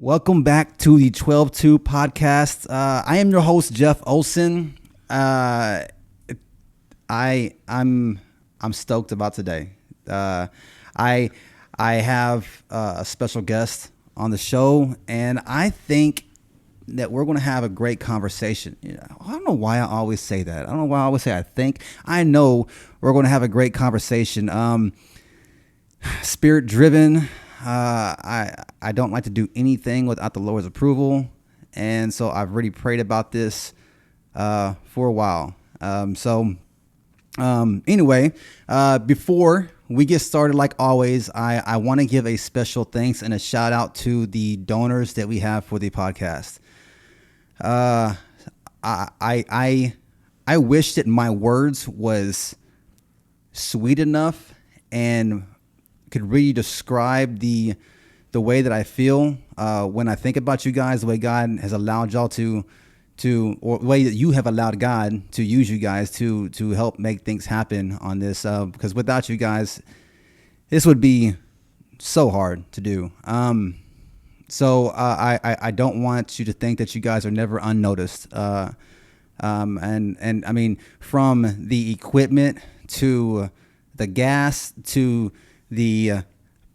Welcome back to the 12-2 podcast. I am your host, Jeff Olson. I'm stoked about today. I have a special guest on the show, and I think that we're going to have a great conversation. I don't know why I always say that. I don't know why I always say I think. I know we're going to have a great conversation. Spirit driven. I don't like to do anything without the Lord's approval, and so I've really prayed about this for a while. Anyway, before we get started, like always, I want to give a special thanks and a shout out to the donors that we have for the podcast. I wish that my words was sweet enough and could really describe the way that I feel when I think about you guys, the way God has allowed y'all to or the way that you have allowed God to use you guys to help make things happen on this. Because without you guys, this would be so hard to do. So I don't want you to think that you guys are never unnoticed. And I mean, from the equipment to the gas to the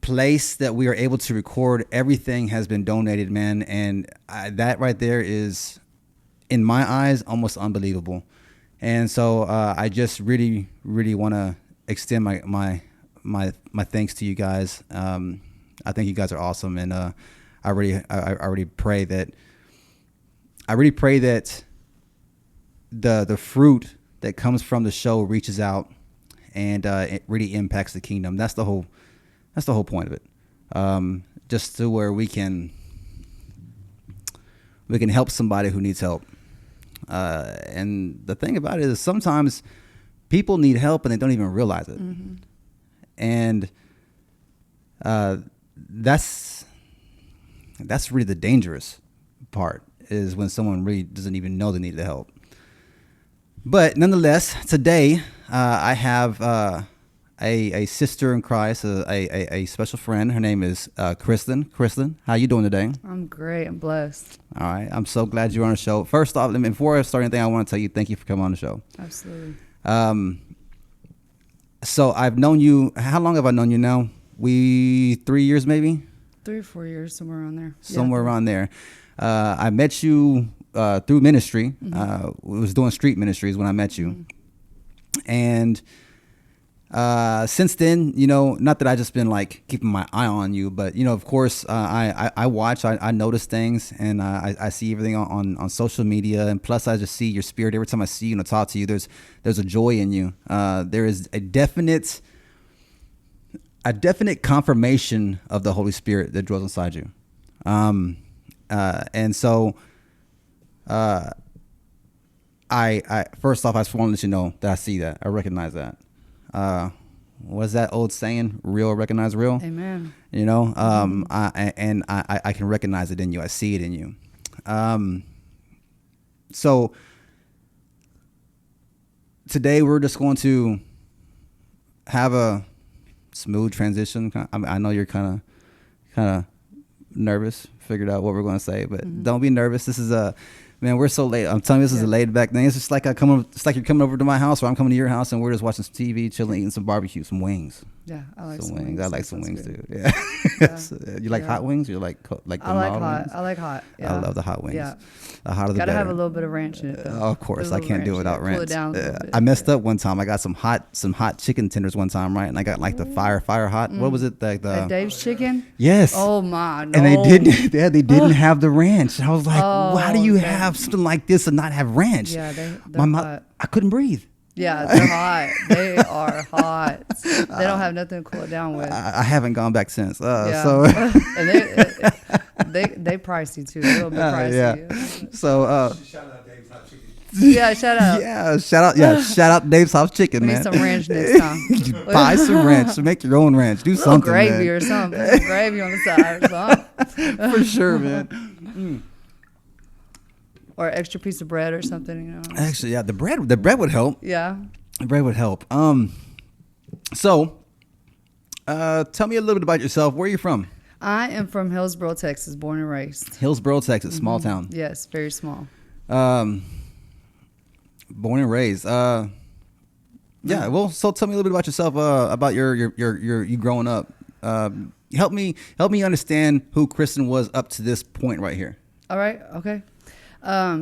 place that we are able to record, everything has been donated, man. And that right there is, in my eyes, almost unbelievable. And so I just really, really want to extend my thanks to you guys. I think you guys are awesome, and I really pray that the fruit that comes from the show reaches out and it really impacts the kingdom. That's the whole point of it. Just to where we can help somebody who needs help. And the thing about it is sometimes people need help and they don't even realize it. Mm-hmm. And that's really the dangerous part, is when someone really doesn't even know they need the help. But nonetheless, today I have a sister in Christ, a special friend. Her name is Kryslyn. Kryslyn, how you doing today? I'm great. I'm blessed. All right. I'm so glad you're on the show. First off, before I start anything, I want to tell you thank you for coming on the show. Absolutely. So I've known you. How long have I known you now? 3 years, maybe? 3 or 4 years, somewhere around there. Somewhere around there. I met you through ministry. Mm-hmm. Was doing street ministries when I met you. Mm-hmm. And since then, not that I just been like keeping my eye on you, but of course, I watch, I notice things, and I see everything on social media, and plus I just see your spirit every time I see you and talk to you. There's a joy in you. There is a definite confirmation of the Holy Spirit that dwells inside you. And so, I first off, I just want to let you know that I see that. I recognize that. What's that old saying? Real recognize real. Amen. I can recognize it in you. I see it in you. So today we're just going to have a smooth transition. I know you're kind of nervous, figured out what we're going to say, but don't be nervous. This is Man, we're so late. I'm telling you, this is a laid back thing. It's just like it's like you're coming over to my house, or I'm coming to your house, and we're just watching some TV, chilling, eating some barbecue, some wings. Yeah, I like Some some wings. I like some wings good. too. Yeah. So, you like Yeah. hot wings? You like the I like mild hot. wings? I like hot. Yeah. I love the hot wings. Yeah. The hotter the Gotta better. have a little bit of ranch in it, though. Of course, I can't do it without ranch. Cool it down a little bit. I messed up one time. I got some hot chicken tenders one time, right? And I got like the fire hot. What was it? Like At Dave's Chicken? yes. Oh my! No. And they didn't. Yeah, they didn't have the ranch. I was like, why do you okay. have something like this and not have ranch? Yeah, they're My mouth, hot. I couldn't breathe. Yeah, they're hot. They are hot. They don't have nothing to cool it down with. I haven't gone back since. Yeah. So And they pricey too. A little bit pricey. yeah. So Shout out Dave's Hot Chicken. Yeah, shout out. shout out Dave's House Chicken, We man. need some ranch next time. Buy some ranch. Make your own ranch. Do A little something, gravy man. or something. Put some gravy on the side or something. For sure, man. Or an extra piece of bread or something, you know. Actually, yeah, the bread would help. Yeah. The bread would help. So, tell me a little bit about yourself. Where are you from? I am from Hillsboro, Texas, born and raised. Hillsboro, Texas, small town. Yes, very small. Born and raised. Yeah. Well, so tell me a little bit about yourself. About your you growing up. Help me understand who Kryslyn was up to this point right here. All right. Okay.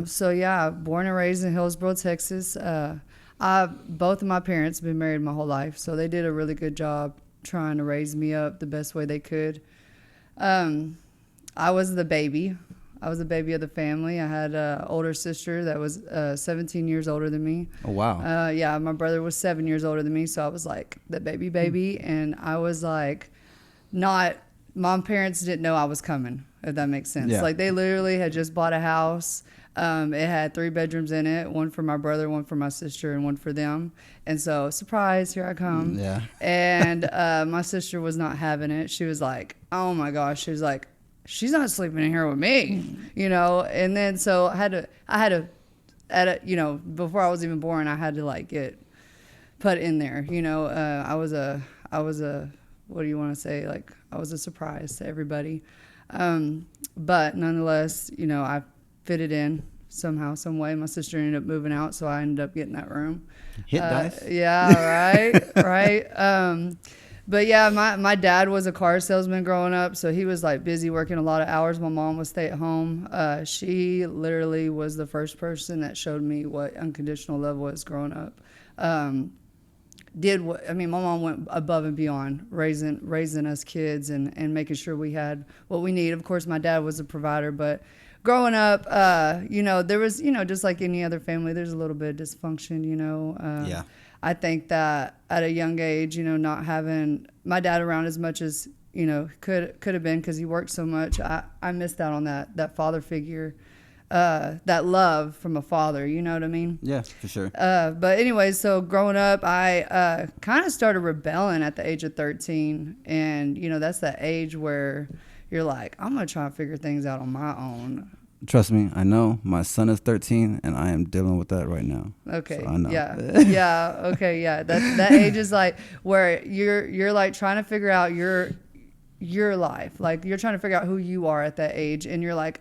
So yeah, born and raised in Hillsboro, Texas. Both of my parents have been married my whole life, so they did a really good job trying to raise me up the best way they could. I was the baby. I was the baby of the family. I had an older sister that was 17 years older than me. Oh wow. Yeah, my brother was 7 years older than me, so I was like the baby, and I was like, not. My parents didn't know I was coming, if that makes sense. Yeah. Like they literally had just bought a house. It had 3 bedrooms in it, one for my brother, one for my sister, and one for them. And so, surprise, here I come. Yeah. And my sister was not having it. She was like, oh my gosh. She was like, she's not sleeping in here with me, you know? And then so I had to, you know, before I was even born, I had to like get put in there, you know? I was a, what do you want to say? Like, I was a surprise to everybody. But nonetheless, you know, I fitted in somehow, some way. My sister ended up moving out, so I ended up getting that room. Hit dice. Yeah, right, right. But yeah, my dad was a car salesman growing up, so he was like busy working a lot of hours. My mom would stay at home. She literally was the first person that showed me what unconditional love was growing up. My mom went above and beyond raising us kids and making sure we had what we need. Of course, my dad was a provider, but growing up, you know, there was, you know, just like any other family, there's a little bit of dysfunction, you know. Yeah. I think that at a young age, you know, not having my dad around as much as, you know, could have been because he worked so much, I missed out on that father figure. That love from a father, you know what I mean? Yeah, for sure. But anyways, so growing up, I kind of started rebelling at the age of 13. And, you know, that's that age where you're like, I'm going to try and figure things out on my own. Trust me, I know. My son is 13, and I am dealing with that right now. Okay. So I know. Yeah. Yeah. Okay. Yeah. That age is like where you're like trying to figure out your life. Like you're trying to figure out who you are at that age. And you're like,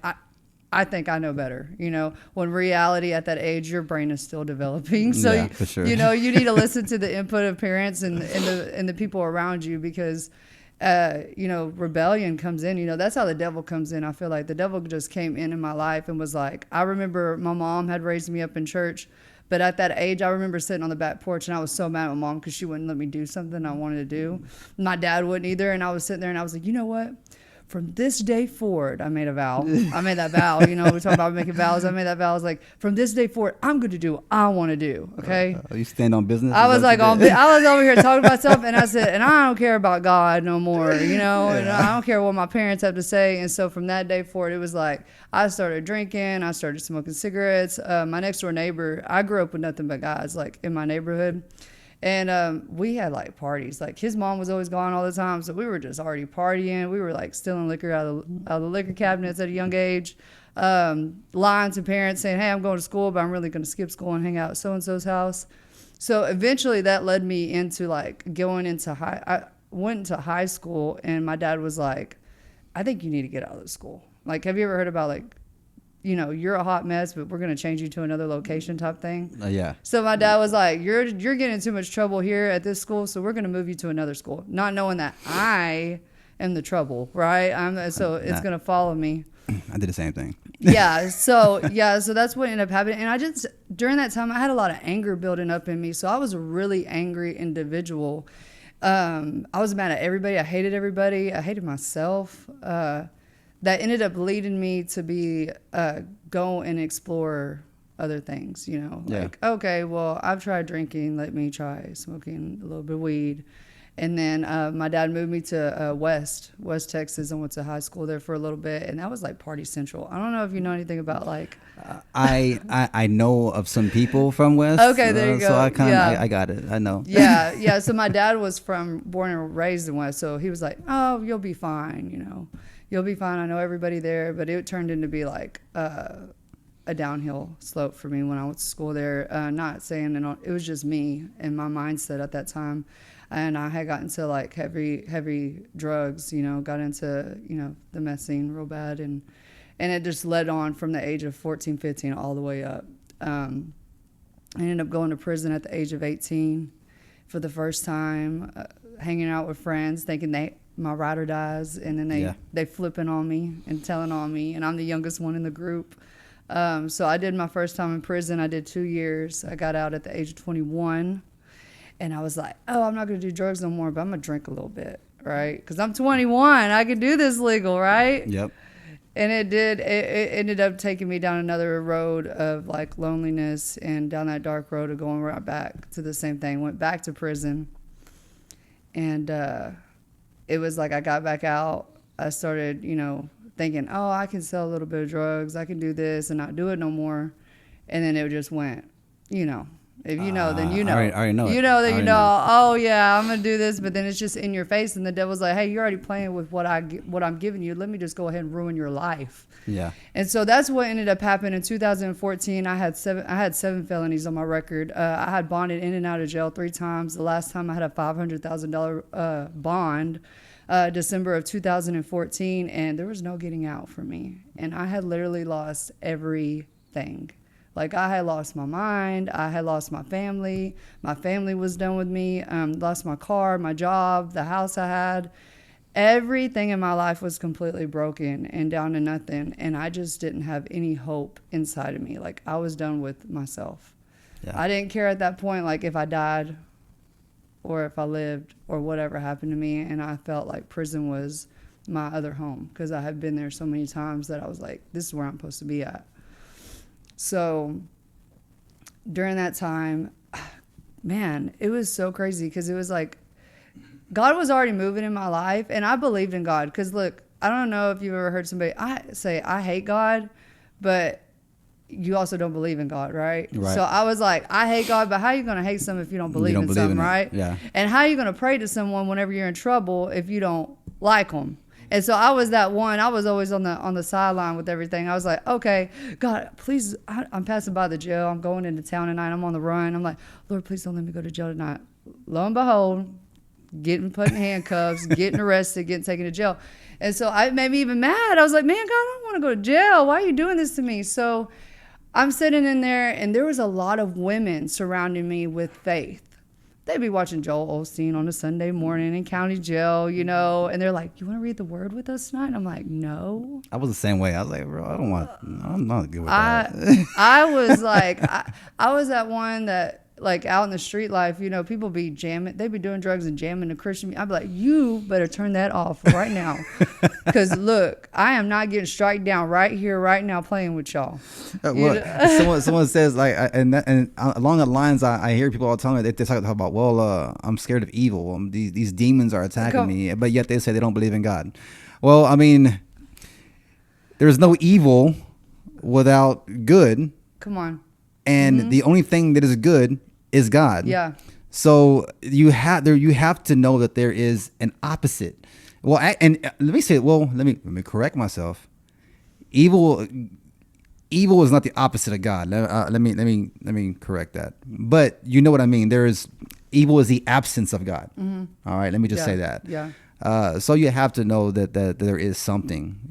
I think I know better, you know, when reality at that age, your brain is still developing. So, Yeah, for sure. you know, you need to listen to the input of parents and the people around you because, you know, rebellion comes in, you know, that's how the devil comes in. I feel like the devil just came in my life and was like, I remember my mom had raised me up in church, but at that age, I remember sitting on the back porch and I was so mad at my mom because she wouldn't let me do something I wanted to do. My dad wouldn't either. And I was sitting there and I was like, you know what? From this day forward, I made a vow. I made that vow. You know, we talk about making vows. I made that vow. I was like, from this day forward, I'm going to do what I want to do. Okay. You stand on business. I was like, I was over here talking about stuff, and I said, and I don't care about God no more. You know, and I don't care what my parents have to say. And so from that day forward, it was like I started drinking. I started smoking cigarettes. My next door neighbor, I grew up with nothing but guys, like in my neighborhood. And we had like parties. Like his mom was always gone all the time, so we were just already partying. We were like stealing liquor out of the liquor cabinets at a young age. Lying to parents saying, "Hey, I'm going to school, but I'm really going to skip school and hang out at so and so's house." So eventually, that led me into like going into high. I went into high school, and my dad was like, "I think you need to get out of school." Like, have you ever heard about like you're a hot mess, but we're going to change you to another location type thing. Yeah. So my dad was like, you're getting in too much trouble here at this school, so we're going to move you to another school, not knowing that I am the trouble, right? So it's going to follow me. I did the same thing. So that's what ended up happening. And during that time, I had a lot of anger building up in me. So I was a really angry individual. I was mad at everybody. I hated everybody. I hated myself. That ended up leading me to go and explore other things, like, okay, well, I've tried drinking. Let me try smoking a little bit of weed. And then my dad moved me to West Texas. I went to high school there for a little bit, and that was like party central. I don't know if you know anything about like. I know of some people from West. Okay, there you go. So I got it. I know. Yeah. So my dad was born and raised in West, so he was like, "Oh, you'll be fine. You'll be fine. I know everybody there." But it turned into be like a downhill slope for me when I went to school there. Not saying it was just me and my mindset at that time. And I had gotten into like heavy drugs, got into, the meth scene real bad. And it just led on from the age of 14, 15 all the way up. I ended up going to prison at the age of 18 for the first time, hanging out with friends, thinking my ride or dies. And then they flipping on me and telling on me. And I'm the youngest one in the group. So I did my first time in prison. I did 2 years. I got out at the age of 21. And I was like, oh, I'm not going to do drugs no more, but I'm going to drink a little bit, right? Because I'm 21. I can do this legal, right? Yep. And it ended up taking me down another road of, like, loneliness and down that dark road of going right back to the same thing. Went back to prison. And it was like I got back out. I started, thinking, oh, I can sell a little bit of drugs. I can do this and not do it no more. And then it just went, If you know, then you know. I already know. You know that you know. Oh yeah, I'm gonna do this, but then it's just in your face, and the devil's like, "Hey, you're already playing with what I'm giving you. Let me just go ahead and ruin your life." Yeah. And so that's what ended up happening in 2014. I had seven felonies on my record. I had bonded in and out of jail 3 times. The last time I had a $500,000 bond, December of 2014, and there was no getting out for me. And I had literally lost everything. Like, I had lost my mind. I had lost my family. My family was done with me. Lost my car, my job, the house I had. Everything in my life was completely broken and down to nothing. And I just didn't have any hope inside of me. Like, I was done with myself. Yeah. I didn't care at that point, like, if I died or if I lived or whatever happened to me. And I felt like prison was my other home because I had been there so many times that I was like, this is where I'm supposed to be at. So during that time, man, it was so crazy because it was like God was already moving in my life, and I believed in God. Because look, I don't know if you've ever heard somebody say, I hate God, but you also don't believe in God, right? So I was like, I hate God, but how are you going to hate someone if you don't believe in something, right? Yeah. And how are you going to pray to someone whenever you're in trouble if you don't like them? And so I was that one. I was always on the sideline with everything. I was like, okay, God, please, I'm passing by the jail. I'm going into town tonight. I'm on the run. I'm like, Lord, please don't let me go to jail tonight. Lo and behold, getting put in handcuffs, getting arrested, getting taken to jail. And so it made me even mad. I was like, man, God, I don't want to go to jail. Why are you doing this to me? So I'm sitting in there, and there was a lot of women surrounding me with faith. They'd be watching Joel Olson on a Sunday morning in county jail, and they're like, you want to read the word with us tonight? And I'm like, no. I was the same way. I was like, bro, I'm not good with that. I was like, I was that one that, like, out in the street life, people be jamming. They be doing drugs and jamming the Christian. I'd be like, you better turn that off right now. Because, look, I am not getting striked down right here, right now, playing with y'all. Someone says, like, and along the lines, I hear people all the time, they talk about, well, I'm scared of evil. These demons are attacking me. But yet they say they don't believe in God. Well, I mean, there's no evil without good. Come on. And the only thing that is good is God. Yeah. So you have to know that there is an opposite. Well, and let me correct myself. Evil is not the opposite of God. Let me correct that. But you know what I mean. Evil is the absence of God. Mm-hmm. All right. Let me just say that. Yeah. So you have to know that there is something.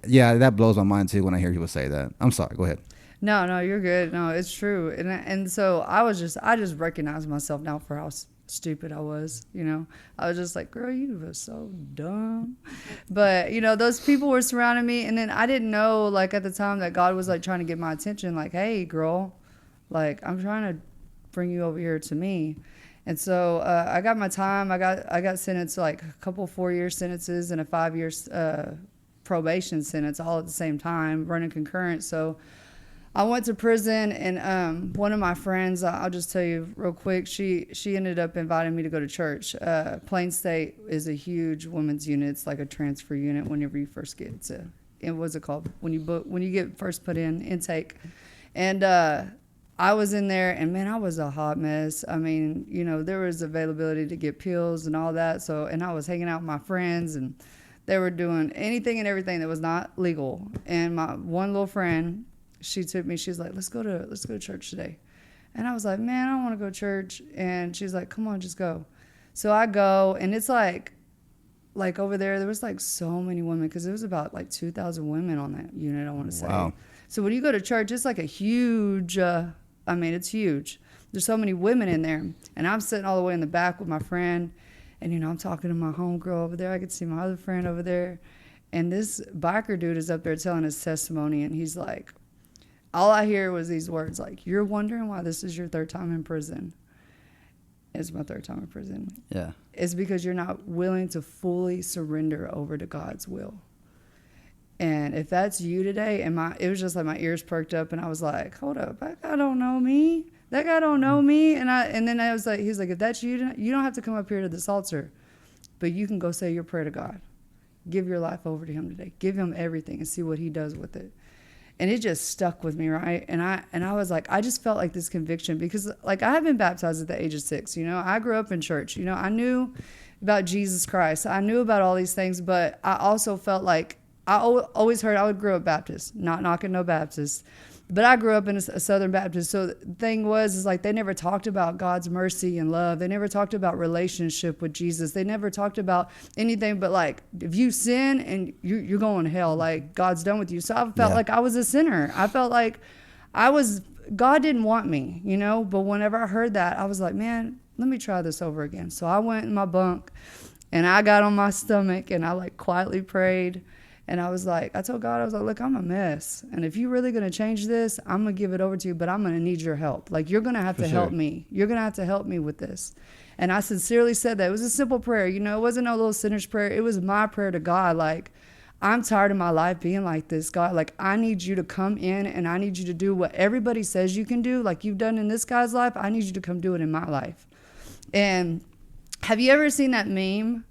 Yeah, that blows my mind too when I hear people say that. I'm sorry. Go ahead. No, you're good. No, it's true. And so I just recognized myself now for how stupid I was. I was just like, girl, you were so dumb. But those people were surrounding me, and then I didn't know, like, at the time that God was like trying to get my attention. Like, hey, girl, like, I'm trying to bring you over here to me. And so I got my time. I got sentenced, like a couple 4-year sentences and a 5-year probation sentence all at the same time, running concurrent. So I went to prison, and one of my friends, I'll just tell you real quick, she ended up inviting me to go to church. Plain State is a huge women's unit. It's like a transfer unit whenever you first get to, what's it called? When you get first put in intake. And I was in there, and man, I was a hot mess. I mean, there was availability to get pills and all that. So, and I was hanging out with my friends, and they were doing anything and everything that was not legal. And my one little friend, she took me, she's like, let's go to church today. And I was like, man, I don't want to go to church. And she's like, come on, just go. So I go, and it's like over there was like so many women, because it was about like 2,000 women on that unit, I want to say. Wow. So when you go to church, it's like a huge, it's huge. There's so many women in there. And I'm sitting all the way in the back with my friend. And, I'm talking to my homegirl over there. I could see my other friend over there. And this biker dude is up there telling his testimony. And he's like, all I hear was these words, like, you're wondering why this is your 3rd time in prison. It's my 3rd time in prison. Yeah. It's because you're not willing to fully surrender over to God's will. And if that's you today, it was just like my ears perked up, and I was like, hold up, that guy don't know me. That guy don't know me. And then I was like, he's like, if that's you don't have to come up here to this altar, but you can go say your prayer to God. Give your life over to him today. Give him everything and see what he does with it. And it just stuck with me, right? And I was like, I just felt like this conviction, because like I had been baptized at the age of 6. I grew up in church. I knew about Jesus Christ. I knew about all these things, but I also felt like I always heard, I would grow up Baptist, not knocking no Baptists, but I grew up in a Southern Baptist. So the thing is like they never talked about God's mercy and love. They never talked about relationship with Jesus. They never talked about anything but like, if you sin and you're going to hell, like God's done with you. So I felt like I was a sinner. I felt like God didn't want me, but whenever I heard that, I was like, man, let me try this over again. So I went in my bunk and I got on my stomach and I like quietly prayed. And I was like, I told God, I was like, look, I'm a mess. And if you're really going to change this, I'm going to give it over to you, but I'm going to need your help. Like, you're going to have to help me. You're going to have to help me with this. And I sincerely said that. It was a simple prayer. It wasn't no little sinner's prayer. It was my prayer to God. Like, I'm tired of my life being like this, God. Like, I need you to come in and I need you to do what everybody says you can do. Like you've done in this guy's life, I need you to come do it in my life. And have you ever seen that meme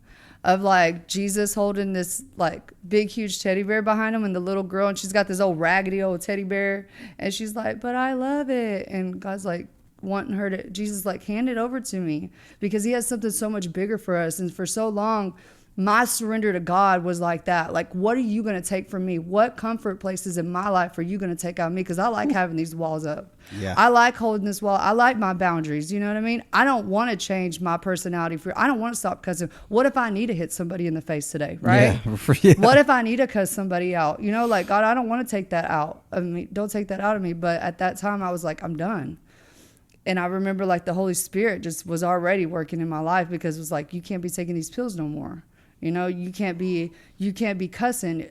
of like Jesus holding this like big huge teddy bear behind him, and the little girl, and she's got this old raggedy old teddy bear, and she's like, but I love it, and God's like wanting her to, Jesus like, hand it over to me, because he has something so much bigger for us. And for so long my surrender to God was like that. Like, what are you going to take from me? What comfort places in my life are you going to take out of me? Because I like having these walls up. Yeah. I like holding this wall. I like my boundaries. You know what I mean? I don't want to change my personality. I don't want to stop cussing. What if I need to hit somebody in the face today, right? Yeah. What if I need to cuss somebody out? Like, God, I don't want to take that out of me. Don't take that out of me. But at that time, I was like, I'm done. And I remember like the Holy Spirit just was already working in my life, because it was like, you can't be taking these pills no more. You can't be cussing.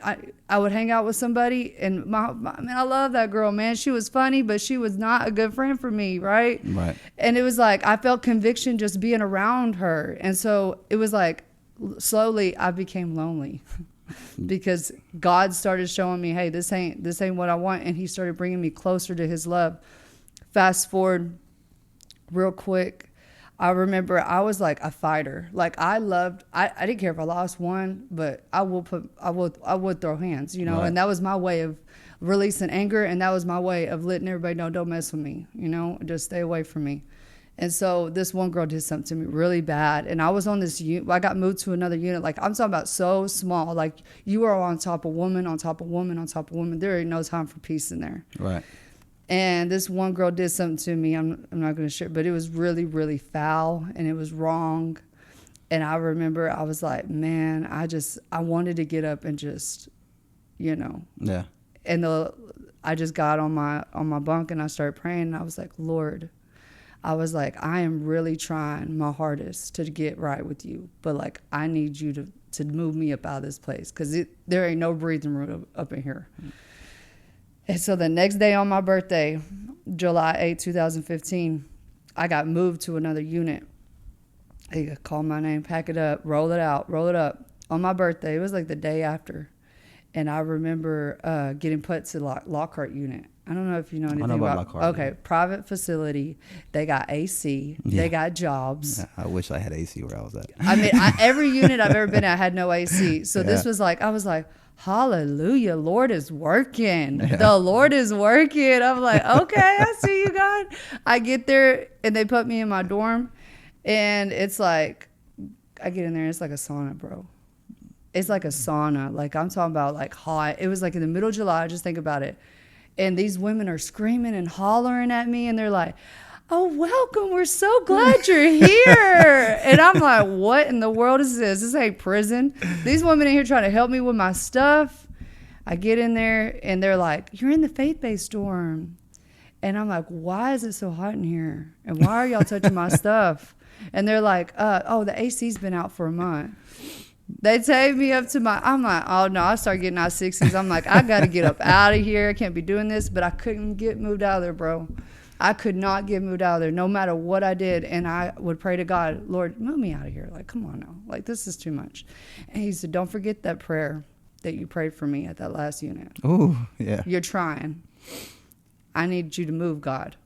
I would hang out with somebody, and I love that girl, man. She was funny, but she was not a good friend for me, right? Right. And it was like, I felt conviction just being around her. And so it was like, slowly I became lonely because God started showing me, hey, this ain't what I want. And he started bringing me closer to his love. Fast forward real quick. I remember I was like a fighter. Like I didn't care if I lost one, but I would throw hands, right. And that was my way of releasing anger. And that was my way of letting everybody know, don't mess with me, just stay away from me. And so this one girl did something to me really bad. And I was on this unit. I got moved to another unit. Like, I'm talking about so small. Like, you are on top of woman, on top of woman, on top of woman. There ain't no time for peace in there. Right. And this one girl did something to me. I'm not going to share, but it was really, really foul, and it was wrong. And I remember I was like, man, I wanted to get up and just, you know. Yeah. And I just got on my bunk and I started praying. And I was like, Lord, I was like, I am really trying my hardest to get right with you, but like I need you to move me up out of this place, because there ain't no breathing room up in here. And so the next day on my birthday, July 8, 2015, I got moved to another unit. They called my name, pack it up, roll it out, roll it up. On my birthday, it was like the day after. And I remember getting put to Lockhart unit. I don't know if you know anything about Lockhart. Okay, yeah. Private facility. They got AC. Yeah. They got jobs. Yeah, I wish I had AC where I was at. I mean, every unit I've ever been at had no AC. So this was like, I was like, hallelujah, Lord is working. Yeah. The Lord is working. I'm like, okay, I see you, God. I get there and they put me in my dorm, and it's like, I get in there and it's like a sauna, bro. It's like a sauna. Like, I'm talking about like hot. It was like in the middle of July. Just think about it. And these women are screaming and hollering at me, and they're like, oh, welcome. We're so glad you're here. And I'm like, what in the world is this? This ain't prison. These women in here trying to help me with my stuff. I get in there, and they're like, you're in the faith-based dorm. And I'm like, why is it so hot in here? And why are y'all touching my stuff? And they're like, oh, the AC's been out for a month. They take me up to I'm like, oh no, I start getting out 60s. I'm like, I got to get up out of here. I can't be doing this. But I couldn't get moved out of there, bro. I could not get moved out of there no matter what I did. And I would pray to God, Lord, move me out of here. Like, come on now. Like, this is too much. And he said, don't forget that prayer that you prayed for me at that last unit. Oh, yeah. You're trying. I need you to move, God.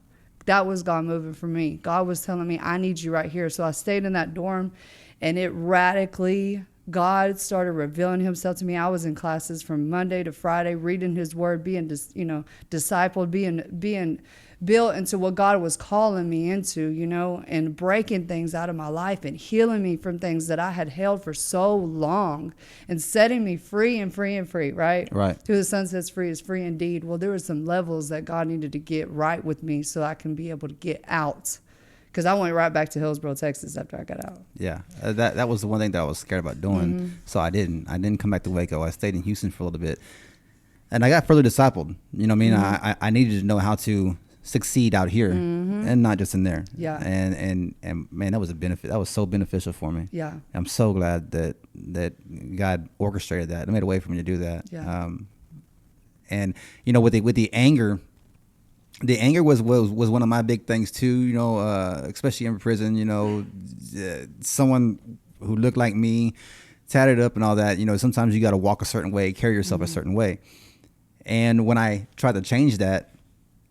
That was God moving for me. God was telling me, I need you right here. So I stayed in that dorm, and it radically, God started revealing himself to me. I was in classes from Monday to Friday, reading his word, being, discipled, being built into what God was calling me into, and breaking things out of my life and healing me from things that I had held for so long and setting me free and free and free, right? Right. Who the Son sets free is free indeed. Well, there were some levels that God needed to get right with me so I can be able to get out. Because I went right back to Hillsboro, Texas after I got out. Yeah, that was the one thing that I was scared about doing. Mm-hmm. So I didn't come back to Waco. I stayed in Houston for a little bit, and I got further discipled. You know what I mean? Mm-hmm. I needed to know how to succeed out here, mm-hmm. and not just in there. Yeah. And man, that was a benefit. That was so beneficial for me. Yeah. I'm so glad that God orchestrated that. It made a way for me to do that. Yeah. And with the anger. The anger was one of my big things too, especially in prison, someone who looked like me, tatted up and all that, sometimes you got to walk a certain way, carry yourself, mm-hmm. a certain way. And when I tried to change that,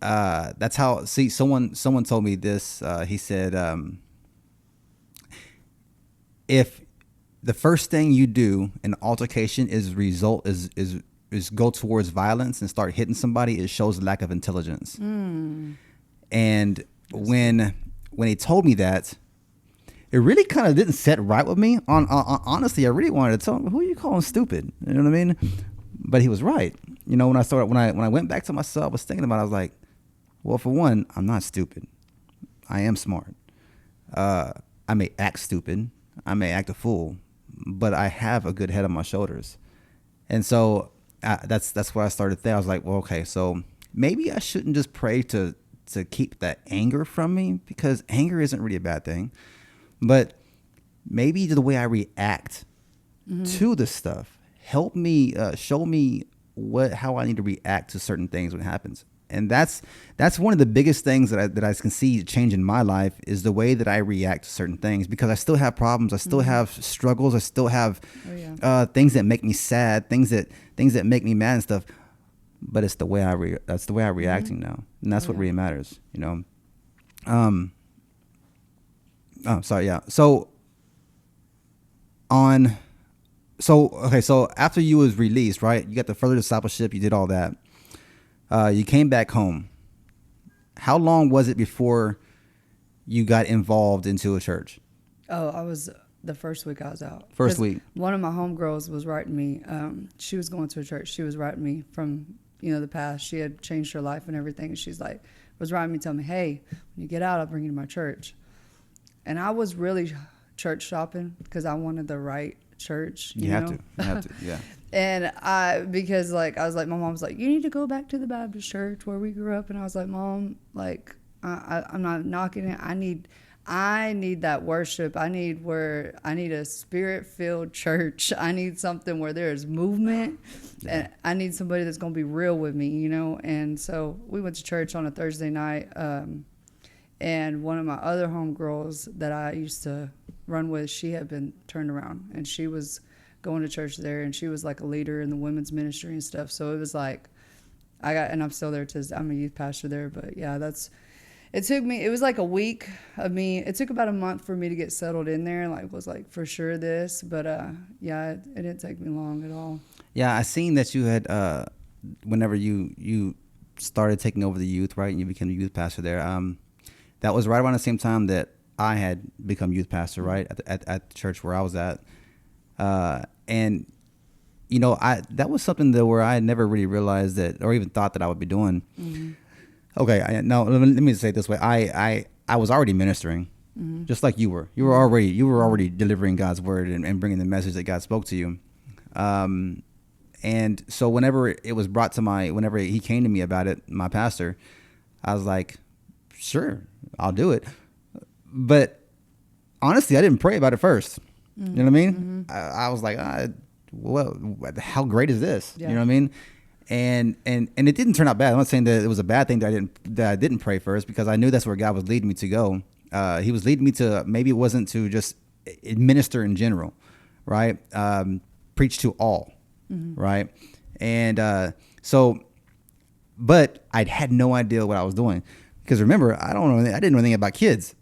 that's how, someone told me this, he said, if the first thing you do in an altercation is go towards violence and start hitting somebody, it shows a lack of intelligence. Mm. And when he told me that, it really kind of didn't set right with me. Honestly, I really wanted to tell him, who are you calling stupid? You know what I mean? But he was right. When I went back to myself, I was thinking about it, I was like, well, for one, I'm not stupid. I am smart. I may act stupid. I may act a fool, but I have a good head on my shoulders. And so that's where I started there. I was like, well, okay, so maybe I shouldn't just pray to keep that anger from me, because anger isn't really a bad thing, but maybe the way I react mm-hmm. to this stuff help me, show me how I need to react to certain things when it happens. And that's one of the biggest things that I can see change in my life, is the way that I react to certain things, because I still have problems. I still mm-hmm. have struggles. I still have things that make me sad, things that make me mad and stuff. But it's the way that's the way I'm reacting mm-hmm. now, and that's what really matters, Oh, sorry, yeah. So after you was released, right? You got the further discipleship. You did all that. You came back home. How long was it before you got involved into a church? Oh, I was the first week I was out. First week. One of my homegirls was writing me. She was going to a church. She was writing me from, the past. She had changed her life and everything. And she's like, was writing me, telling me, hey, when you get out, I'll bring you to my church. And I was really church shopping because I wanted the right church. You have to, yeah. And because like I was like, my mom was like, you need to go back to the Baptist church where we grew up, and I was like, Mom, like I'm not knocking it. I need that worship. I need a spirit-filled church. I need something where there's movement, and I need somebody that's gonna be real with me, you know. And so we went to church on a Thursday night, and one of my other homegirls that I used to run with, she had been turned around, and she was going to church there, and she was like a leader in the women's ministry and stuff. So it was like and I'm still there I'm a youth pastor there, but yeah, it was like a week of me. It took about a month for me to get settled in there. Like, was like for sure this, but yeah, it didn't take me long at all. Yeah, I seen that you had whenever you started taking over the youth, right, and you became the youth pastor there. That was right around the same time that I had become youth pastor, right, at the church where I was at. And you know, that was something that where I had never really realized that, or even thought that I would be doing. Mm-hmm. Okay, no, let me say it this way. I was already ministering, just like you were. You were already delivering God's word and bringing the message that God spoke to you. And so whenever it was brought to whenever he came to me about it, my pastor, I was like, sure, I'll do it. But honestly, I didn't pray about it first. You know what I mean? I was like, well, how great is this? Yeah. You know what I mean? And it didn't turn out bad. I'm not saying that it was a bad thing that I didn't pray first, because I knew that's where God was leading me to go. He was leading me to, maybe it wasn't to just minister in general, right? Preach to all, right? And so, but I had no idea what I was doing, because remember, I didn't know anything about kids.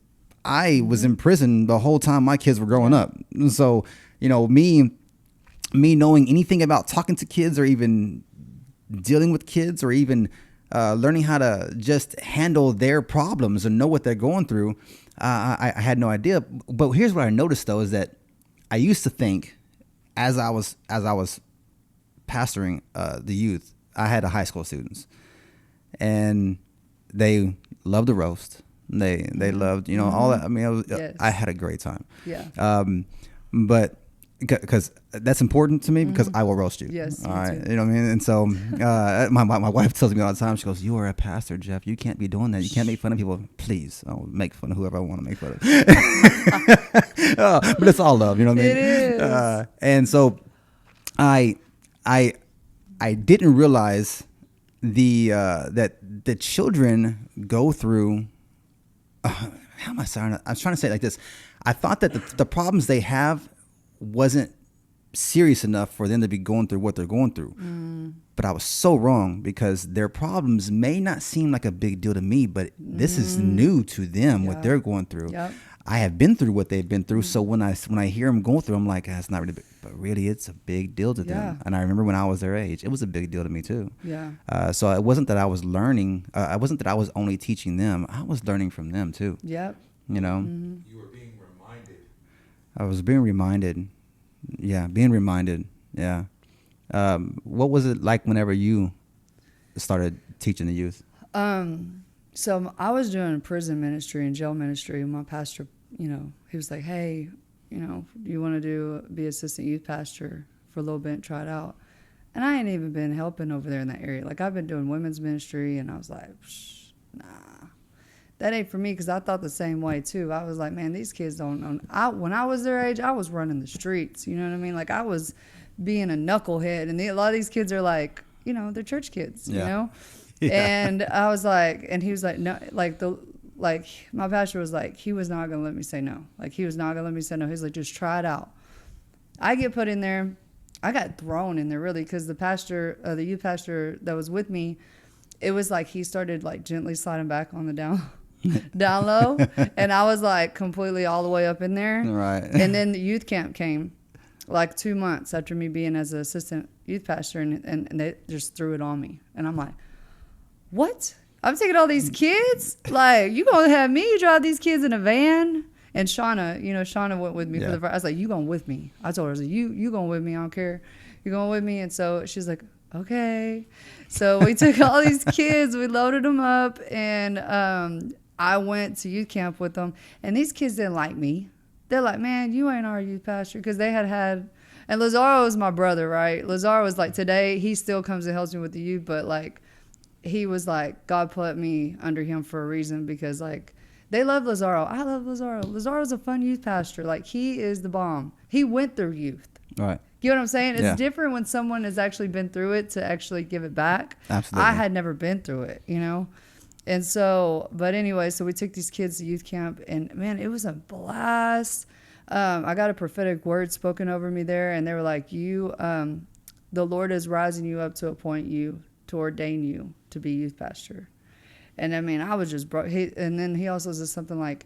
I was in prison the whole time my kids were growing up. So, you know, me knowing anything about talking to kids, or even dealing with kids, or even learning how to just handle their problems and know what they're going through, I had no idea. But here's what I noticed, though, is that I used to think, as I was pastoring the youth, I had high school students, and they loved the roast. They loved, you know, all that. I mean, I had a great time. Yeah. But because that's important to me, because I will roast you. Yes. All right. Too. You know what I mean? And so my wife tells me all the time, she goes, you are a pastor, Jeff. You can't be doing that. You can't make fun of people. Please, I'll make fun of whoever I want to make fun of. But it's all love, you know what I mean? It is. And so I didn't realize that the children go through. How am I sorry? I was trying to say it like this. I thought that the problems they have wasn't serious enough for them to be going through what they're going through. But I was so wrong, because their problems may not seem like a big deal to me, but this is new to them, what they're going through. Yep. I have been through what they've been through. So when I hear them going through, I'm like, it's not really big, but really it's a big deal to them. And I remember when I was their age, it was a big deal to me too. Yeah. So it wasn't that I was learning. It wasn't that I was only teaching them. I was learning from them too. Yep. You know. You were being reminded. I was being reminded. Yeah, being reminded. Yeah. What was it like whenever you started teaching the youth? So I was doing prison ministry and jail ministry, and my pastor, you know, he was like, hey, you know, do you want to be assistant youth pastor for a little bit and try it out? And I ain't even been helping over there in that area. Like, I've been doing women's ministry, and I was like, nah, that ain't for me, because I thought the same way too. I was like, man, these kids don't know. When I was their age, I was running the streets. You know what I mean? Like, I was being a knucklehead, and a lot of these kids are like, you know, they're church kids, you know? Yeah. And I was like, and he was like, no, like my pastor was like, he was not going to let me say no. Like, he was not going to let me say no. He's like, just try it out. I get put in there. I got thrown in there, really, because the youth pastor that was with me, it was like he started like gently sliding back on the down low, and I was like completely all the way up in there. Right. And then the youth camp came like 2 months after me being as an assistant youth pastor, and they just threw it on me. And I'm like, what? I'm taking all these kids? Like, you gonna have me drive these kids in a van? And Shauna went with me for the first. I was like, you going with me? I told her, I was like, you going with me? I don't care. You going with me? And so she's like, okay. So we took all these kids, we loaded them up, and I went to youth camp with them. And these kids didn't like me. They're like, man, you ain't our youth pastor, because they had And Lazaro is my brother, right? Lazaro was like, today, he still comes and helps me with the youth, but like, he was like, God put me under him for a reason because like, they love Lazaro. I love Lazaro. Lazaro's a fun youth pastor. Like, he is the bomb. He went through youth. Right. You know what I'm saying? It's Yeah. different when someone has actually been through it to actually give it back. Absolutely. I had never been through it, you know? And so, but anyway, so we took these kids to youth camp, and man, it was a blast. I got a prophetic word spoken over me there, and they were like, the Lord is rising you up to appoint you, to ordain you to be youth pastor. And I mean, I was just broke. And then he also says something like,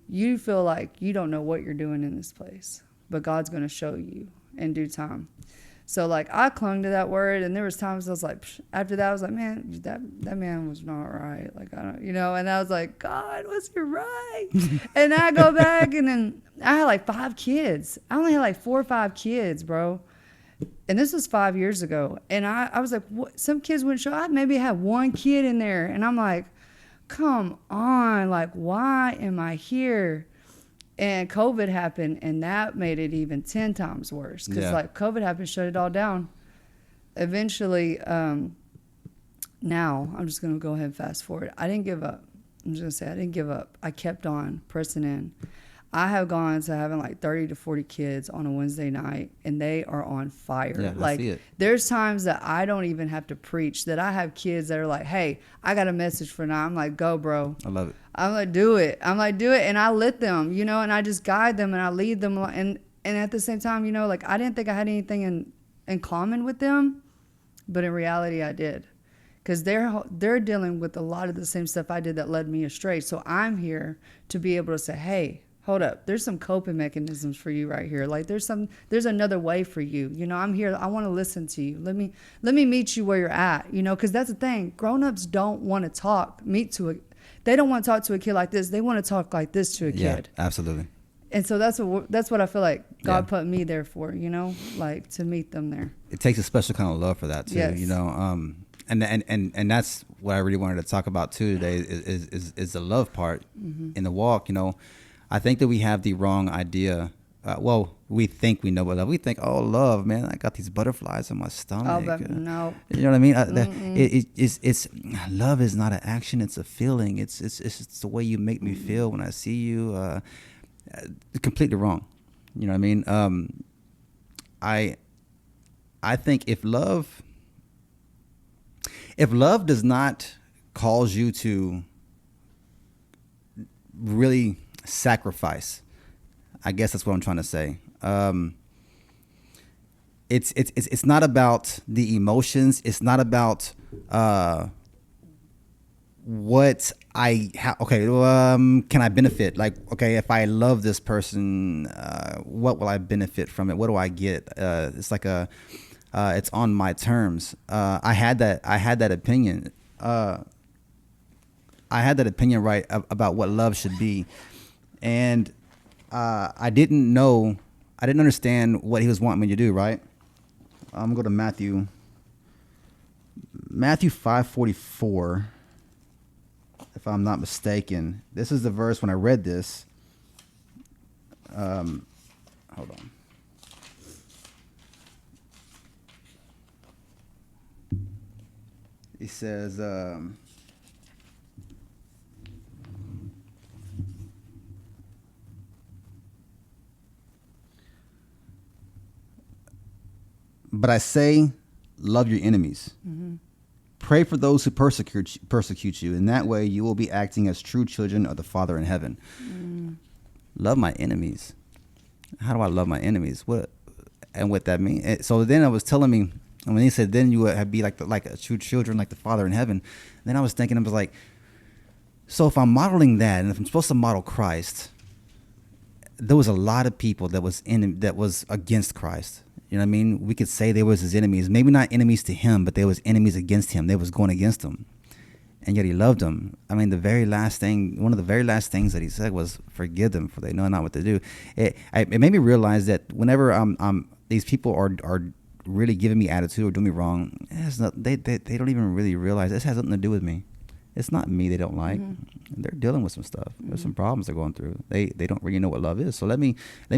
you feel like you don't know what you're doing in this place, but God's going to show you in due time. So like, I clung to that word, and there was times I was like, after that I was like, man, that man was not right. Like, I don't, you know, and I was like, God, was he right? And I go back, and then I had like 5 kids. I only had like 4 or 5 kids, bro. And this was 5 years ago. And I was like, what? Some kids wouldn't show. I maybe had 1 kid in there, and I'm like, come on, like, why am I here? And COVID happened, and that made it even 10 times worse. Because, like, COVID happened, shut it all down. Eventually, now, I'm just going to go ahead and fast forward. I didn't give up. I'm just going to say I didn't give up. I kept on pressing in. I have gone to having like 30 to 40 kids on a Wednesday night, and they are on fire. Yeah, like, I see it. There's times that I don't even have to preach, that I have kids that are like, hey, I got a message for now. I'm like, go, bro. I love it. I'm like, do it. I'm like, do it. And I let them, you know, and I just guide them and I lead them. And at the same time, you know, like, I didn't think I had anything in common with them, but in reality I did. Because they're dealing with a lot of the same stuff I did that led me astray. So I'm here to be able to say, hey, hold up, there's some coping mechanisms for you right here. Like, there's another way for you. You know, I'm here. I want to listen to you. Let me meet you where you're at, you know, because that's the thing. Grown-ups don't want to they don't want to talk to a kid like this. They want to talk like this to a kid. Yeah, absolutely. And so that's what I feel like God put me there for, you know, like, to meet them there. It takes a special kind of love for that too, Yes. you know. And that's what I really wanted to talk about too today is the love part in the walk. You know, I think that we have the wrong idea. We think we know what love. We think, oh, love, man, I got these butterflies in my stomach. Oh, but no. You know what I mean? It's love is not an action; it's a feeling. It's the way you make me feel when I see you. Completely wrong. You know what I mean? I think if love does not cause you to really sacrifice, I guess that's what I'm trying to say. It's not about the emotions. It's not about what can I benefit? Like, okay, if I love this person, what will I benefit from it? What do I get? It's like it's on my terms. I had that opinion. I had that opinion right about what love should be, and I didn't understand what he was wanting me to do. Right. I'm gonna go to Matthew 5:44. If I'm not mistaken, this is the verse when I read this. Hold on. He says, but I say, love your enemies. Mm-hmm. Pray for those who persecute you. In that way, you will be acting as true children of the Father in heaven. Mm. Love my enemies. How do I love my enemies? What that mean? So then I was telling me, and when he said, then you would be like a true children, like the Father in heaven. Then I was thinking, I was like, so if I'm modeling that, and if I'm supposed to model Christ, there was a lot of people that was against Christ. You know what I mean? We could say they was his enemies. Maybe not enemies to him, but they was enemies against him. They was going against him. And yet he loved them. I mean, one of the very last things that he said was, forgive them, for they know not what to do. It made me realize that whenever these people are really giving me attitude or doing me wrong, they don't even really realize this has nothing to do with me. It's not me they don't like. Mm-hmm. They're dealing with some stuff. Mm-hmm. There's some problems they're going through. They don't really know what love is. So let me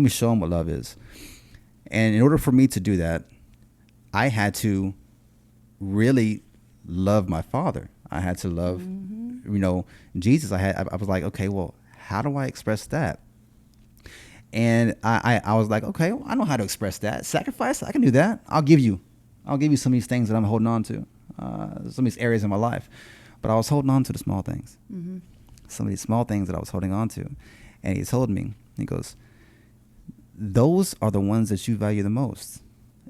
show them what love is. And in order for me to do that, I had to really love my Father. I had to love, Jesus. I was like, okay, well, how do I express that? And I was like, okay, well, I know how to express that. Sacrifice, I can do that. I'll give you some of these things that I'm holding on to, some of these areas in my life. But I was holding on to the small things. Mm-hmm. Some of these small things that I was holding on to. And he told me, he goes, those are the ones that you value the most.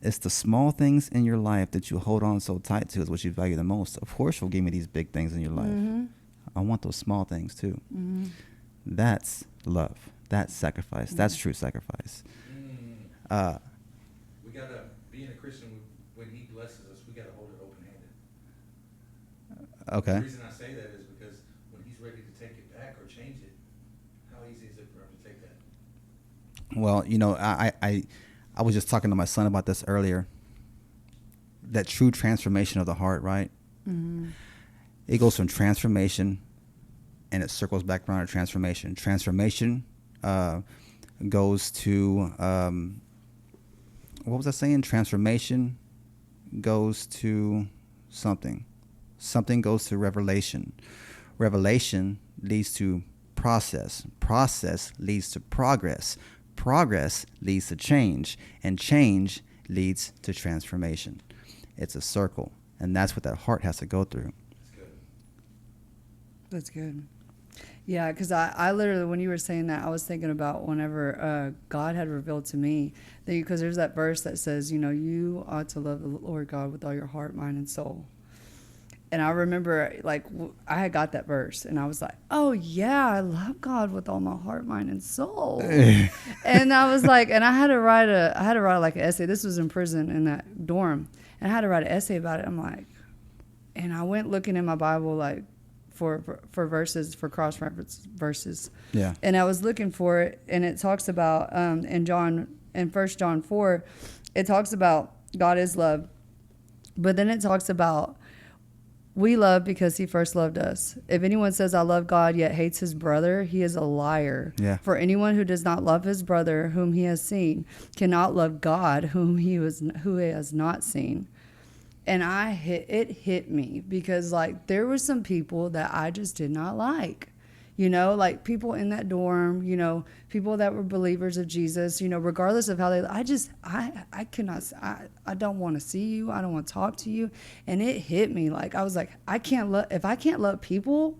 It's the small things in your life that you hold on so tight to is what you value the most. Of course, you'll give me these big things in your life. Mm-hmm. I want those small things too. Mm-hmm. That's love. That's sacrifice. Mm-hmm. That's true sacrifice. We gotta, being a Christian, when He blesses us, we gotta hold it open-handed. Okay. The reason I say that is because when He's ready to take it back or change it, how easy is it for Him to take that? Well, I was just talking to my son about this earlier. That true transformation of the heart, right? Mm-hmm. It goes from transformation, and it circles back around to transformation. Transformation goes to what was I saying? Transformation goes to something. Something goes to revelation. Revelation leads to process. Process leads to progress. Progress leads to change, and change leads to transformation. It's a circle, and that's what that heart has to go through. That's good. Yeah, because I literally, when you were saying that, I was thinking about whenever God had revealed to me, because there's that verse that says, you ought to love the Lord God with all your heart, mind, and soul. And I remember, I had got that verse, and I was like, oh, yeah, I love God with all my heart, mind, and soul. And I was like, and I had to write like an essay. This was in prison in that dorm. And I had to write an essay about it. I'm like, and I went looking in my Bible, for verses, for cross-reference verses. Yeah. And I was looking for it, and it talks about, in 1 John 4, it talks about God is love. But then it talks about, we love because He first loved us. If anyone says, I love God, yet hates his brother, he is a liar. Yeah. For anyone who does not love his brother whom he has seen cannot love God who he has not seen. And it hit me because there were some people that I just did not like. People in that dorm, people that were believers of Jesus, regardless of how I cannot, I don't want to see you. I don't want to talk to you. And it hit me. I was like, if I can't love people,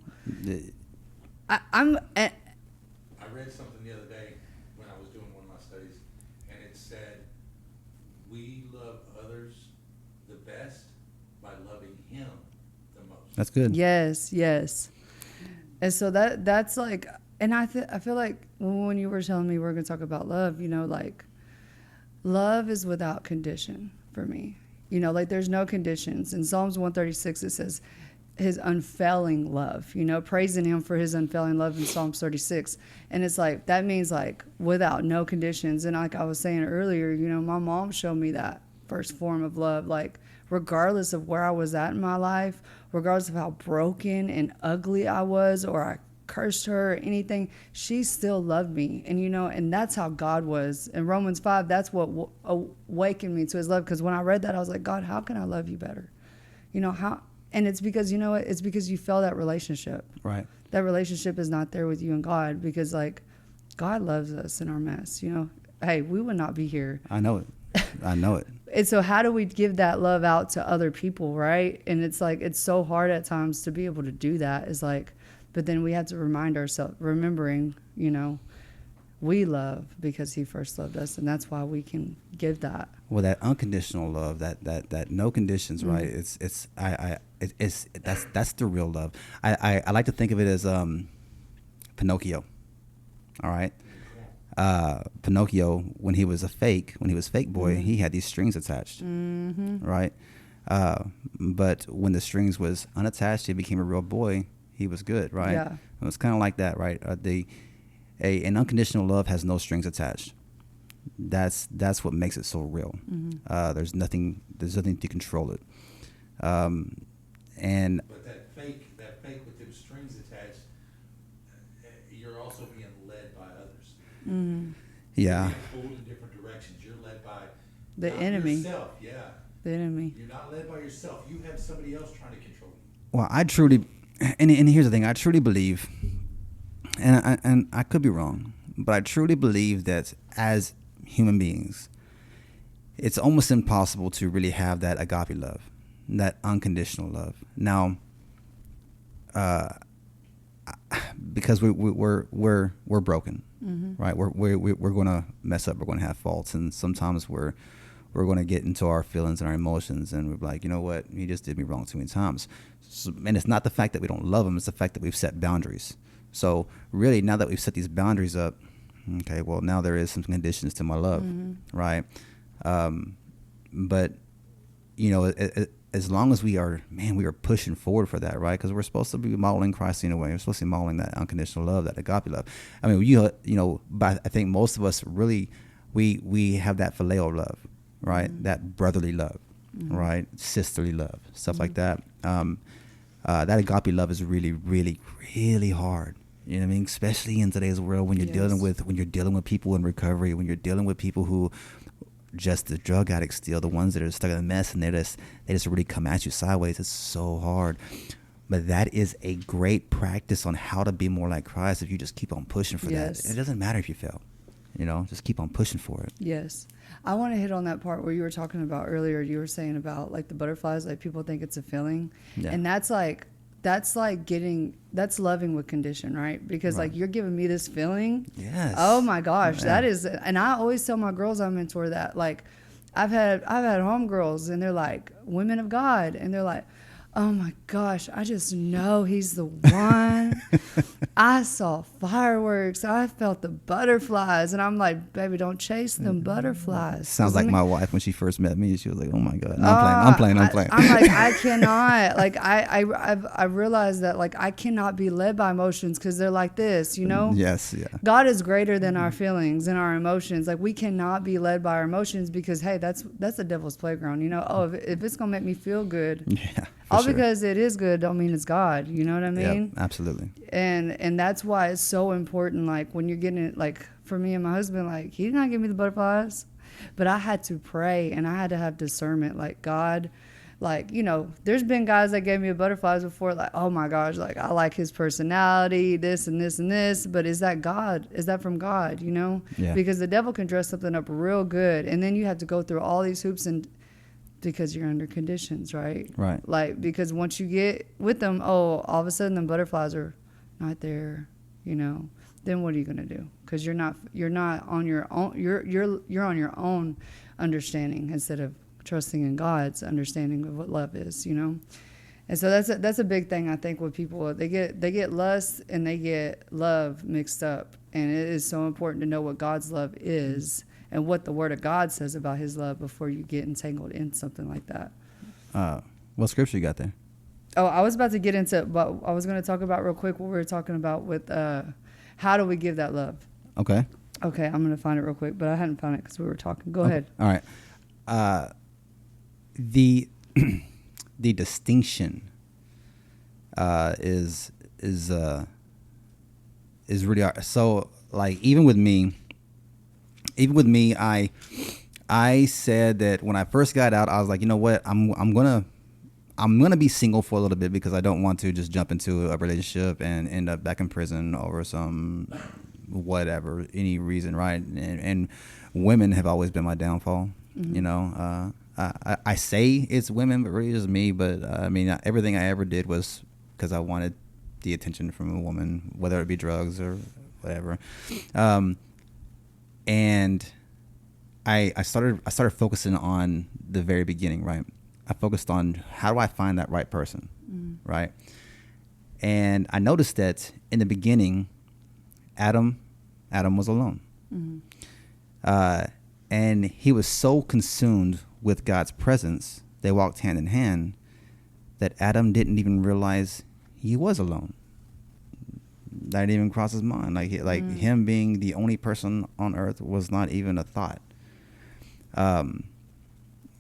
I read something the other day when I was doing one of my studies, and it said, we love others the best by loving Him the most. That's good. Yes. And so that's and I feel like when you were telling me we're going to talk about love, love is without condition for me. There's no conditions. In Psalms 136, it says His unfailing love, praising Him for His unfailing love in Psalms 36. And it's that means without no conditions. And like I was saying earlier, my mom showed me that first form of love, regardless of where I was at in my life, regardless of how broken and ugly I was, or I cursed her or anything, she still loved me. And, and that's how God was. In Romans 5, that's what awakened me to His love. Because when I read that, I was like, God, how can I love you better? How? And it's because, it's because you felt that relationship. Right. That relationship is not there with you and God, because God loves us in our mess. Hey, we would not be here. I know it. And so how do we give that love out to other people, right? And it's it's so hard at times to be able to do that. But then we have to remind ourselves, remembering, we love because He first loved us, and that's why we can give that. Well, that unconditional love, that no conditions, mm-hmm. right? That's the real love. I like to think of it as Pinocchio. All right. Pinocchio, when he was fake boy, mm-hmm. he had these strings attached, mm-hmm. right? But when the strings was unattached, he became a real boy. He was good, right? Yeah. It was kind of like that, right? An unconditional love has no strings attached. That's what makes it so real. Mm-hmm. There's nothing to control it. And but that fake with them strings attached, you're also being led by others. Mm-hmm. Yeah. You're being pulled in different directions. You're led by The Not enemy. Yourself, yeah. The enemy. You're not led by yourself. You have somebody else trying to control you. Well, I truly, and here's the thing, I truly believe, and I could be wrong, but I truly believe that as human beings, it's almost impossible to really have that agape love, that unconditional love. Now, because we're broken, right? We're going to mess up. We're going to have faults, and sometimes we're going to get into our feelings and our emotions, and we're like, you know what? He just did me wrong too many times. So, and it's not the fact that we don't love him; it's the fact that we've set boundaries. So really, now that we've set these boundaries up, okay, well, now there is some conditions to my love, right? But you know, as long as we are pushing forward for that, right? Because we're supposed to be modeling Christ in a way. We're supposed to be modeling that unconditional love, that agape love. I mean, you know, but I think most of us really, we have that phileo love, right? That brotherly love, right? Sisterly love, stuff like that. That agape love is really, really, really hard. You know what I mean? Especially in today's world, when you're dealing with people in recovery, when you're dealing with people who just the drug addicts, still the ones that are stuck in a mess, and they just really come at you sideways. It's so hard. But that is a great practice on how to be more like Christ if you just keep on pushing for that. It doesn't matter if you fail. You know, just keep on pushing for it. Yes. I want to hit on that part where you were talking about earlier. You were saying about like the butterflies, like people think it's a feeling. Yeah. And that's loving with condition, right? Because like you're giving me this feeling. Yes. Oh my gosh, that is, and I always tell my girls I mentor that. Like I've had homegirls and they're like women of God, and they're like, oh my gosh, I just know he's the one. I saw fireworks. I felt the butterflies. And I'm like, baby, don't chase them butterflies. Sounds like my wife when she first met me. She was like, oh my God. No, I'm playing. I'm like, I cannot. Like, I realized that, like, I cannot be led by emotions because they're like this, you know? Yes, yeah. God is greater than our feelings and our emotions. Like, we cannot be led by our emotions because, hey, that's the devil's playground, you know? Oh, if it's going to make me feel good. Yeah. All sure. Because it is good don't mean it's God. You know what I mean? Yep, absolutely. And that's why it's so important. Like when you're getting it, like for me and my husband, like he did not give me the butterflies, but I had to pray and I had to have discernment. Like God, like, you know, there's been guys that gave me butterflies before. Like, oh my gosh, like I like his personality, this and this and this. But is that God? Is that from God? You know? Yeah. Because the devil can dress something up real good, and then you have to go through all these hoops and. Because you're under conditions, right? Right. Like, because once you get with them, all of a sudden the butterflies are not there, you know. Then what are you gonna do? Because you're not on your own. You're on your own understanding instead of trusting in God's understanding of what love is, you know. And so that's a big thing I think with people. They get lust and they get love mixed up, and it is so important to know what God's love is. And what the Word of God says about His love before you get entangled in something like that. What scripture you got there? Oh, I was about to get into, but I was going to talk about real quick what we were talking about with how do we give that love? Okay. Okay, I'm going to find it real quick, but I hadn't found it because we were talking. Go ahead. All right. The distinction is really hard. So like even with me, I said that when I first got out, I was like, you know what, I'm gonna be single for a little bit because I don't want to just jump into a relationship and end up back in prison over some whatever, any reason, right? And women have always been my downfall. You know, I say it's women, but really it's me. But I mean, everything I ever did was because I wanted the attention from a woman, whether it be drugs or whatever. And I started focusing on the very beginning, right? I focused on how do I find that right person, right? And I noticed that in the beginning, Adam was alone. And he was so consumed with God's presence, they walked hand in hand, that Adam didn't even realize he was alone. That didn't even cross his mind. Him being the only person on earth was not even a thought.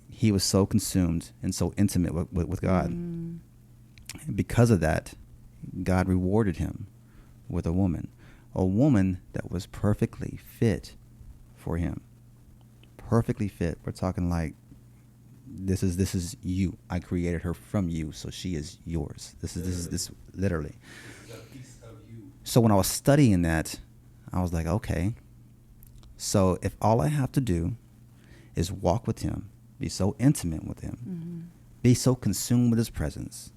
He was so consumed and so intimate with God. Because of that, God rewarded him with a woman that was perfectly fit for him. perfectly fit. We're talking like this is you. I created her from you, so she is yours. This is literally. This is a piece of you. So when I was studying that, I was like, okay. So if all I have to do is walk with him, be so intimate with him, be so consumed with his presence,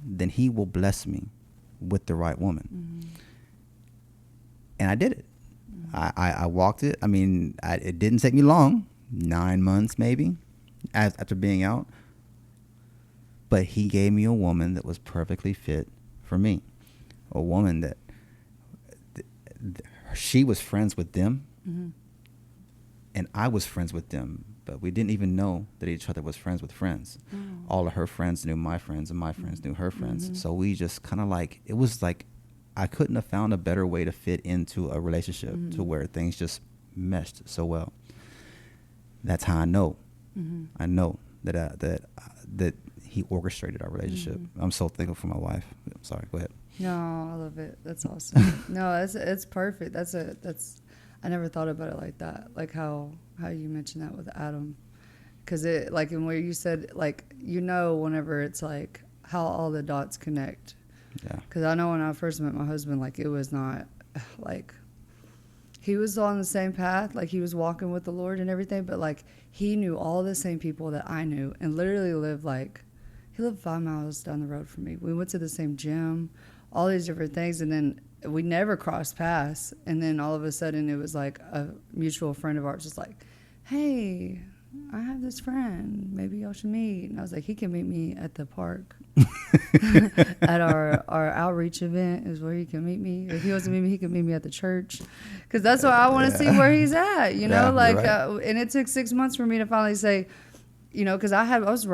then he will bless me with the right woman. And I did it. I walked it. I mean, it didn't take me long, 9 months maybe, after being out. But he gave me a woman that was perfectly fit for me. A woman that she was friends with them, and I was friends with them. But we didn't even know that each other was friends with friends. All of her friends knew my friends, and my friends knew her friends. So we just kind of like, it was like, I couldn't have found a better way to fit into a relationship to where things just meshed so well. That's how I know. I know that he orchestrated our relationship. I'm so thankful for my wife. I'm sorry. Go ahead. No, I love it. That's awesome. No, it's perfect. I never thought about it like that. Like how you mentioned that with Adam, because it like in where you said like whenever it's like how all the dots connect. Yeah. Because I know when I first met my husband, like it was not like he was on the same path, like he was walking with the Lord and everything, but like he knew all the same people that I knew and literally he lived 5 miles down the road from me. We went to the same gym, all these different things, and then we never crossed paths. And then all of a sudden it was like a mutual friend of ours just like, hey, I have this friend, maybe y'all should meet. And I was like, he can meet me at the park. At our outreach event is where he can meet me. If he wants to meet me, he can meet me at the church, because that's what I want to see where he's at. Like, right. And it took 6 months for me to finally say, because I was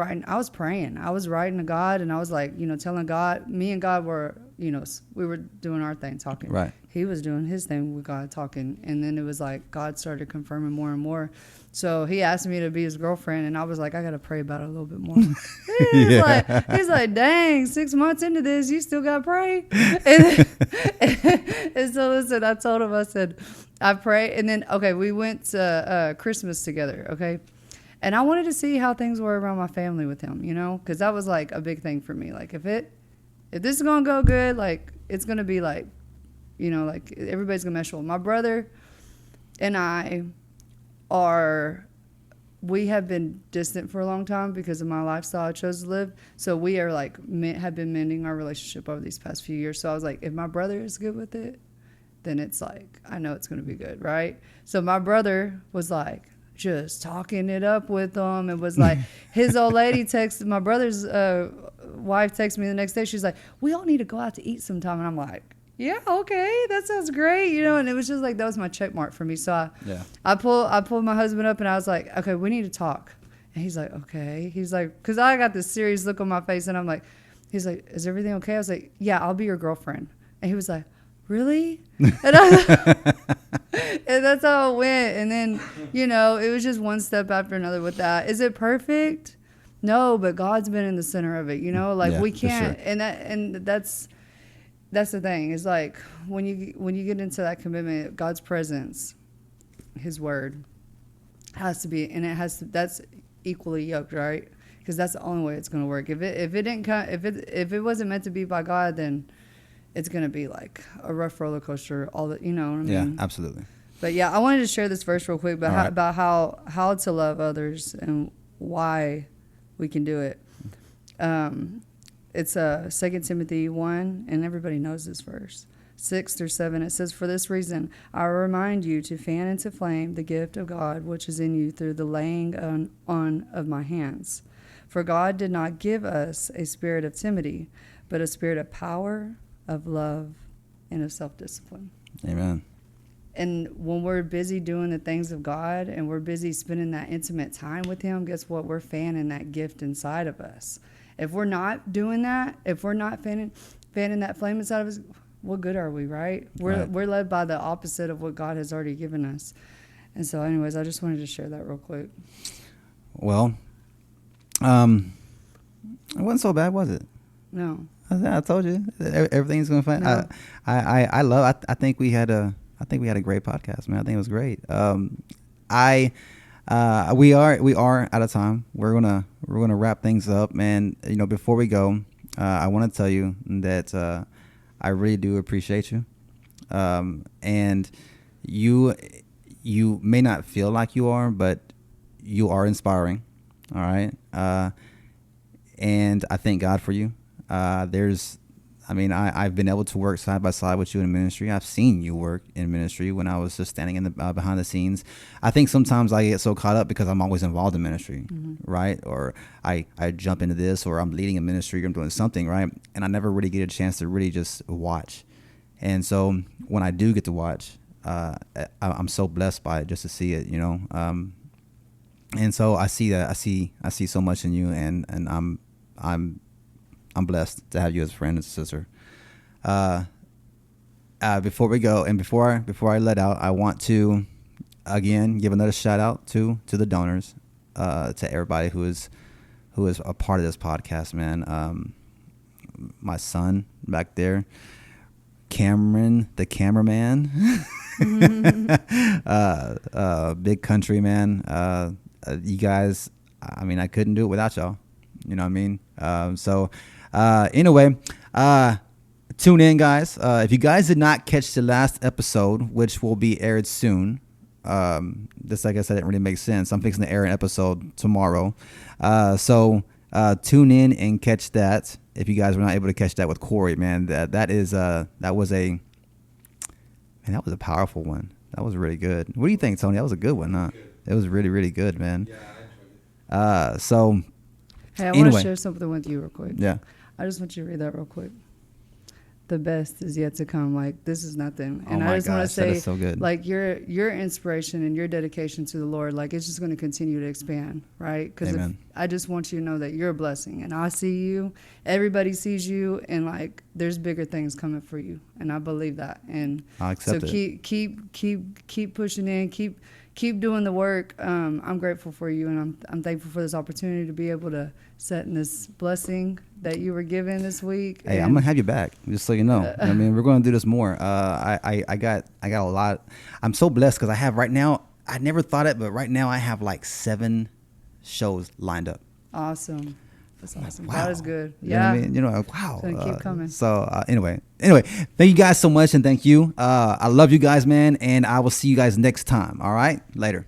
praying, I was writing to God, and I was like, telling God, me and God were, we were doing our thing, talking. Right. He was doing his thing with God, talking, and then it was like God started confirming more and more. So he asked me to be his girlfriend, and I was like, I got to pray about it a little bit more. He's like, dang, 6 months into this, you still got to pray? And so listen, I told him, I said, I pray. And then, okay, we went to Christmas together, okay? And I wanted to see how things were around my family with him, because that was like a big thing for me. Like if this is going to go good, like it's going to be like, like everybody's going to mesh well. My brother and I we have been distant for a long time because of my lifestyle I chose to live. So we are like, have been mending our relationship over these past few years. So I was like, if my brother is good with it, then it's like, I know it's going to be good, right? So my brother was like, just talking it up with him. It was like his old lady texted my brother's wife texted me the next day. She's like, we all need to go out to eat sometime. And I'm like, yeah, okay, that sounds great, and it was just like that was my check mark for me. So I pulled my husband up, and I was like, okay, we need to talk. And he's like, okay. He's like, because I got this serious look on my face, and I'm like, he's like, is everything okay? I was like, yeah, I'll be your girlfriend. And he was like, really? And and that's how it went. And then, it was just one step after another with that. Is it perfect? No, but God's been in the center of it. Like we can't, sure. and that's the thing. Is like when you get into that commitment, God's presence, His Word, has to be, and that's equally yoked, right? Because that's the only way it's going to work. If it didn't come, if it wasn't meant to be by God, then it's going to be like a rough roller coaster. All that, what I mean? Yeah, absolutely. But yeah, I wanted to share this verse real quick about how to love others and why we can do it. It's 2 Timothy 1, and everybody knows this verse, 6-7. It says, for this reason, I remind you to fan into flame the gift of God which is in you through the laying on of my hands. For God did not give us a spirit of timidity, but a spirit of power, of love, and of self-discipline. Amen. And when we're busy doing the things of God and we're busy spending that intimate time with Him, guess what? We're fanning that gift inside of us. If we're not doing that, if we're not fanning that flame inside of us, what good are we, right? We're led by the opposite of what God has already given us. And so anyways, I just wanted to share that real quick. Well, it wasn't so bad, was it? No. I told you everything's going to find. No. I think we had a great podcast, man. I think it was great. We are out of time. We're gonna wrap things up, man. You know, before we go, I want to tell you that I really do appreciate you, and you may not feel like you are, but you are inspiring. All right, and I thank God for you. I've been able to work side by side with you in ministry. I've seen you work in ministry when I was just standing in the behind the scenes. I think sometimes I get so caught up because I'm always involved in ministry, right? Or I jump into this, or I'm leading a ministry, or I'm doing something, right? And I never really get a chance to really just watch. And so when I do get to watch, I'm so blessed by it just to see it, you know. And so I see that I see so much in you, and I'm blessed to have you as a friend and sister. Before we go, and before I let out, I want to again give another shout out to the donors, to everybody who is a part of this podcast, man. My son back there, Cameron, the cameraman, Big Country, man. You guys, I mean, I couldn't do it without y'all. You know what I mean? Anyway, tune in, guys. If you guys did not catch the last episode, which will be aired soon, this, like I said, didn't really make sense. I'm fixing to air an episode tomorrow. So tune in and catch that. If you guys were not able to catch that with Corey, man, that was a powerful one. That was really good. What do you think, Tony? That was a good one, huh? It was really, really good, man. Yeah, I enjoyed it. Hey, I want to share something with you real quick. Yeah. I just want you to read that real quick. The best is yet to come. Like, this is nothing. And oh my I just want to gosh, that say, is so good. like, your inspiration and your dedication to the Lord, like, it's just going to continue to expand, right? Because I just want you to know that you're a blessing. And I see you. Everybody sees you. And, like, there's bigger things coming for you. And I believe that. And I'll accept it. Keep pushing in. Keep doing the work. I'm grateful for you, and I'm thankful for this opportunity to be able to set in this blessing that you were given this week. Hey, I'm gonna have you back, just so you know. I mean, we're gonna do this more. I got a lot. I'm so blessed because I have right now. I never thought it, but right now I have like 7 shows lined up. Awesome. That's awesome. Wow. God is good. You know what Yeah. I mean? You know, wow. It's gonna keep coming. So anyway, thank you guys so much, and thank you. I love you guys, man, and I will see you guys next time. All right, later.